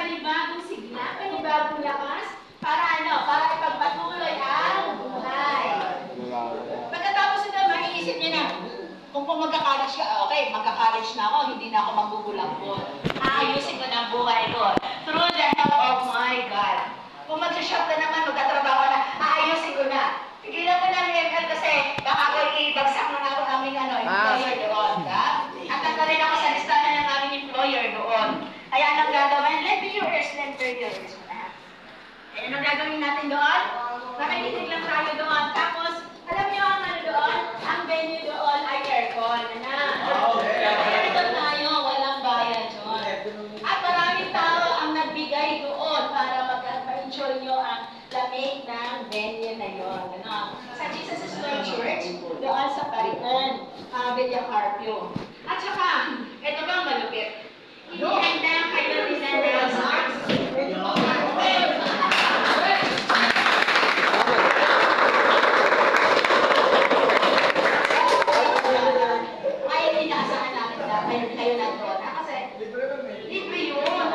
panibagong sigla, panibagong lakas, para ano, para ipagpatuloy ang buhay. Pagkatapos na maiisip niya na, kung magka-college ka, okay, magka-college na ako, hindi na ako magbubulambot. Aayusin ko na ang buhay ko. Through the help of my God. Kung mag-shop ka naman, magkatrabaho na, aayusin ko na. Tigilan ko na ang ML kasi baka ako ibagsak na ako aming employer doon. At nasa rin ako sa listahan ng aming employer doon. Kaya anong gagawin? Let me yours, let me yours. Kaya anong gagawin natin doon? Nakikinig lang tayo doon. Tapos, alam niyo ang ano doon? Ang venue doon ay aircon. Kaya ito tayo, walang bayad doon. At maraming tao ang nagbigay doon para mag-enjoy nyo ang lamig ng venue na yun. Ano? Sa Jesus is Lord Church, doon sa Paritan, Villa Carpio. At saka, ito bang malupit? Ihanda kayo rin na ay inaasahan natin na kayo na doon. Kasi libre yun.